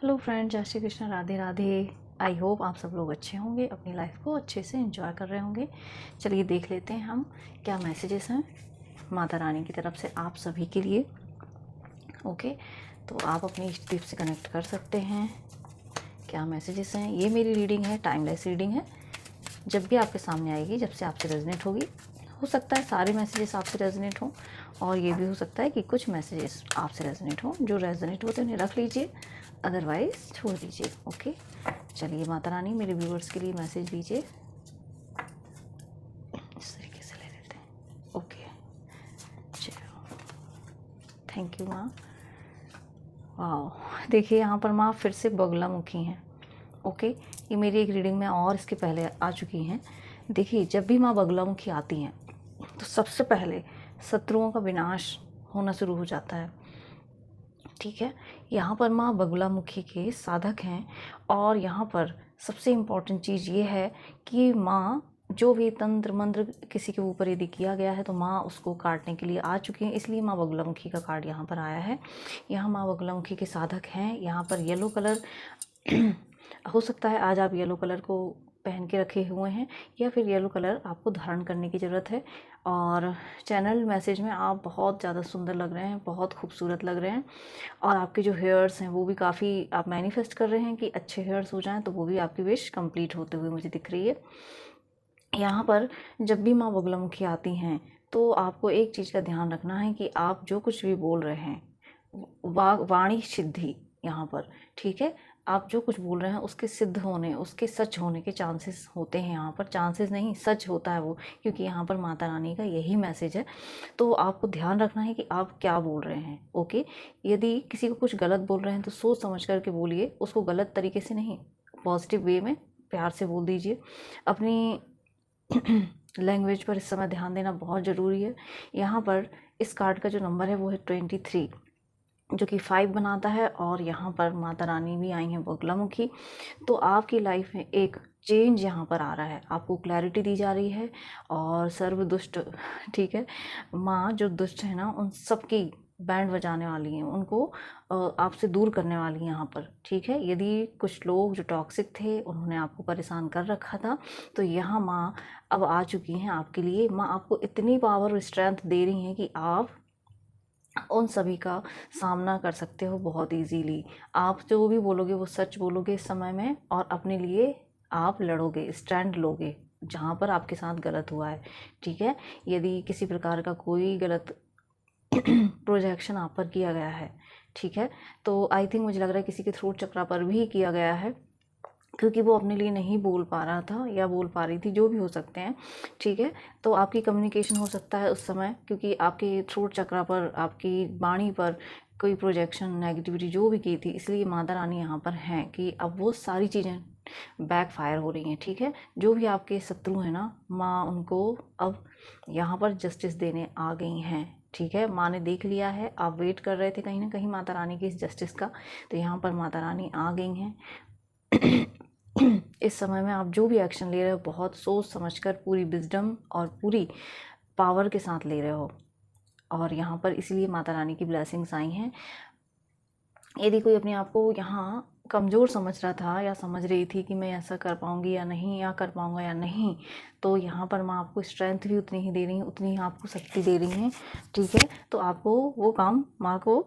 Hello friend, जय Shri Krishna, Radhe Radhe. I hope आप सब लोग अच्छे होंगे, अपनी लाइफ को अच्छे से एंजॉय कर रहे होंगे। चलिए देख लेते हैं हम क्या मैसेजेस हैं माता रानी की तरफ से आप सभी के लिए। ओके, तो आप अपनी इष्ट देव से कनेक्ट कर सकते हैं। क्या मैसेजेस हैं? ये मेरी रीडिंग है, टाइमलेस रीडिंग है। जब भी आपके सामने आएगी, जब से आपसे रेजोनेट होगी। हो सकता है सारे मैसेजेस आपसे रेजोनेट हों, और ये भी हो सकता है कि कुछ मैसेजेस आपसे रेजोनेट हों। जो रेजोनेट होते हैं उन्हें रख लीजिए, अदरवाइज छोड़ दीजिए। ओके, चलिए माता रानी मेरे व्यूअर्स के लिए मैसेज दीजिए। इस तरीके से ले लेते हैं। ओके, चलो, थैंक यू माँ। वाह, देखिए यहाँ पर माँ फिर से बगलामुखी हैं। ओके, ये मेरी एक रीडिंग में और इसके पहले आ चुकी हैं। देखिए, जब भी माँ बगलामुखी आती हैं तो सबसे पहले शत्रुओं का विनाश होना शुरू हो जाता है। ठीक है, यहाँ पर माँ बगलामुखी के साधक हैं, और यहाँ पर सबसे इम्पॉर्टेंट चीज़ ये है कि माँ जो भी तंत्र मंत्र किसी के ऊपर यदि किया गया है तो माँ उसको काटने के लिए आ चुकी हैं। इसलिए माँ बगलामुखी का कार्ड यहाँ पर आया है। यहाँ माँ बगलामुखी के साधक हैं। यहाँ पर येलो कलर हो सकता है आज आप येलो कलर को पहन के रखे हुए हैं, या फिर येलो कलर आपको धारण करने की ज़रूरत है। और चैनल मैसेज में आप बहुत ज़्यादा सुंदर लग रहे हैं, बहुत खूबसूरत लग रहे हैं। और आपके जो हेयर्स हैं वो भी काफ़ी आप मैनिफेस्ट कर रहे हैं कि अच्छे हेयर्स हो जाएं, तो वो भी आपकी विश कंप्लीट होते हुए मुझे दिख रही है। यहाँ पर जब भी माँ बगलामुखी आती हैं तो आपको एक चीज़ का ध्यान रखना है कि आप जो कुछ भी बोल रहे हैं, वाणी सिद्धि यहाँ पर, ठीक है, आप जो कुछ बोल रहे हैं उसके सिद्ध होने, उसके सच होने के चांसेस होते हैं। यहाँ पर चांसेस नहीं, सच होता है वो, क्योंकि यहाँ पर माता रानी का यही मैसेज है। तो आपको ध्यान रखना है कि आप क्या बोल रहे हैं। ओके, यदि किसी को कुछ गलत बोल रहे हैं तो सोच समझ करके बोलिए, उसको गलत तरीके से नहीं, पॉजिटिव वे में प्यार से बोल दीजिए। अपनी लैंग्वेज पर इस समय ध्यान देना बहुत ज़रूरी है। यहाँ पर इस कार्ड का जो नंबर है वो है 23, जो कि 5 बनाता है। और यहाँ पर माता रानी भी आई हैं बगलामुखी। तो आपकी लाइफ में एक चेंज यहाँ पर आ रहा है, आपको क्लैरिटी दी जा रही है। और सर्व दुष्ट, ठीक है, माँ जो दुष्ट है ना उन सबकी बैंड बजाने वाली हैं, उनको आपसे दूर करने वाली हैं यहाँ पर। ठीक है, यदि कुछ लोग जो टॉक्सिक थे उन्होंने आपको परेशान कर रखा था, तो यहाँ माँ अब आ चुकी हैं आपके लिए। माँ आपको इतनी पावर और स्ट्रेंथ दे रही हैं कि आप उन सभी का सामना कर सकते हो बहुत इजीली। आप जो भी बोलोगे वो सच बोलोगे इस समय में, और अपने लिए आप लड़ोगे, स्टैंड लोगे जहाँ पर आपके साथ गलत हुआ है। ठीक है, यदि किसी प्रकार का कोई गलत प्रोजेक्शन आप पर किया गया है, ठीक है, तो आई थिंक मुझे लग रहा है किसी के थ्रोट चक्रा पर भी किया गया है, क्योंकि वो अपने लिए नहीं बोल पा रहा था या बोल पा रही थी, जो भी हो सकते हैं। ठीक है, तो आपकी कम्युनिकेशन हो सकता है उस समय, क्योंकि आपके थ्रोट चक्रा पर, आपकी वाणी पर कोई प्रोजेक्शन नेगेटिविटी जो भी की थी, इसलिए माता रानी यहाँ पर हैं कि अब वो सारी चीज़ें बैक फायर हो रही हैं। ठीक है, जो भी आपके शत्रु हैं ना, माँ उनको अब यहाँ पर जस्टिस देने आ गई हैं। ठीक है, माँ ने देख लिया है, आप वेट कर रहे थे कहीं ना कहीं माता रानी की इस जस्टिस का, तो यहाँ पर माता रानी आ गई हैं। इस समय में आप जो भी एक्शन ले रहे हो बहुत सोच समझकर, पूरी विजडम और पूरी पावर के साथ ले रहे हो, और यहाँ पर इसलिए माता रानी की ब्लेसिंग्स आई हैं। यदि कोई अपने आप को यहाँ कमज़ोर समझ रहा था या समझ रही थी कि मैं ऐसा कर पाऊँगी या नहीं, या कर पाऊँगा या नहीं, तो यहाँ पर माँ आपको स्ट्रेंथ भी उतनी ही दे रही हैं, उतनी ही आपको शक्ति दे रही हैं। ठीक है, तो आपको वो काम माँ को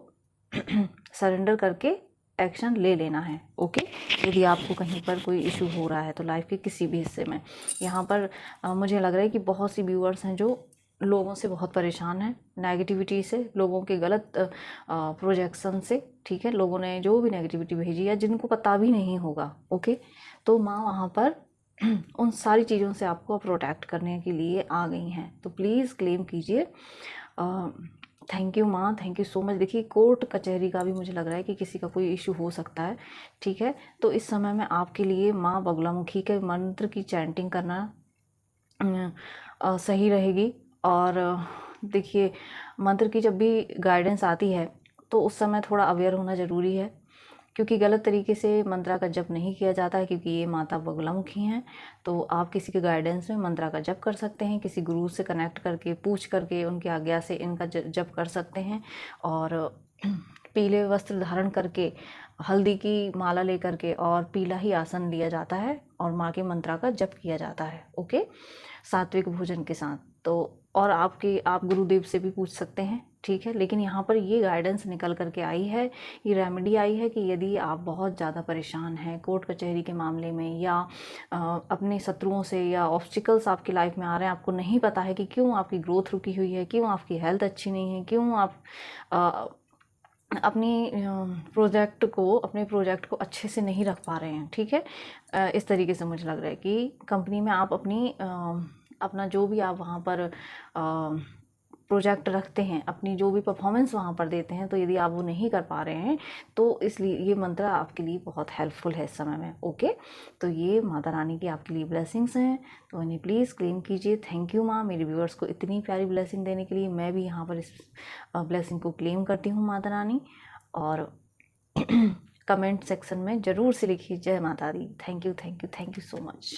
सरेंडर करके एक्शन ले लेना है। ओके, यदि आपको कहीं पर कोई इशू हो रहा है तो लाइफ के किसी भी हिस्से में, यहाँ पर मुझे लग रहा है कि बहुत सी व्यूअर्स हैं जो लोगों से बहुत परेशान हैं, नेगेटिविटी से, लोगों के गलत प्रोजेक्शन से। ठीक है, लोगों ने जो भी नेगेटिविटी भेजी या जिनको पता भी नहीं होगा। ओके, तो माँ वहाँ पर उन सारी चीज़ों से आपको प्रोटेक्ट करने के लिए आ गई हैं। तो प्लीज़ क्लेम कीजिए। थैंक यू माँ, थैंक यू सो मच। देखिए, कोर्ट कचहरी का भी मुझे लग रहा है कि किसी का कोई इशू हो सकता है। ठीक है, तो इस समय में आपके लिए माँ बगलामुखी के मंत्र की चैंटिंग करना सही रहेगी। और देखिए, मंत्र की जब भी गाइडेंस आती है तो उस समय थोड़ा अवेयर होना ज़रूरी है, क्योंकि गलत तरीके से मंत्रा का जप नहीं किया जाता है, क्योंकि ये माता बगलामुखी हैं। तो आप किसी के गाइडेंस में मंत्रा का जप कर सकते हैं, किसी गुरु से कनेक्ट करके, पूछ करके, उनकी आज्ञा से इनका जप कर सकते हैं। और पीले वस्त्र धारण करके हल्दी की माला लेकर के और पीला ही आसन लिया जाता है और माँ के मंत्रा का जप किया जाता है। ओके, सात्विक भोजन के साथ। तो और आप गुरुदेव से भी पूछ सकते हैं, ठीक है। लेकिन यहाँ पर ये गाइडेंस निकल करके आई है, ये रेमेडी आई है कि यदि आप बहुत ज़्यादा परेशान हैं कोर्ट कचहरी के मामले में, या अपने शत्रुओं से, या ऑब्स्टिकल्स आपकी लाइफ में आ रहे हैं, आपको नहीं पता है कि क्यों आपकी ग्रोथ रुकी हुई है, क्यों आपकी हेल्थ अच्छी नहीं है, क्यों आप अपने प्रोजेक्ट को अच्छे से नहीं रख पा रहे हैं, ठीक है। इस तरीके से मुझे लग रहा है कि कंपनी में आप अपना जो भी आप वहाँ पर प्रोजेक्ट रखते हैं, अपनी जो भी परफॉर्मेंस वहाँ पर देते हैं, तो यदि आप वो नहीं कर पा रहे हैं तो इसलिए ये मंत्र आपके लिए बहुत हेल्पफुल है इस समय में। ओके, तो ये माता रानी की आपके लिए ब्लेसिंग्स हैं, तो इन्हें प्लीज़ क्लेम कीजिए। थैंक यू माँ, मेरे व्यूअर्स को इतनी प्यारी ब्लेसिंग देने के लिए। मैं भी यहाँ पर इस ब्लेसिंग को क्लेम करती हूँ माता रानी। और कमेंट सेक्शन में ज़रूर से लिखिए जय माता दी। Thank you, thank you, thank you so much.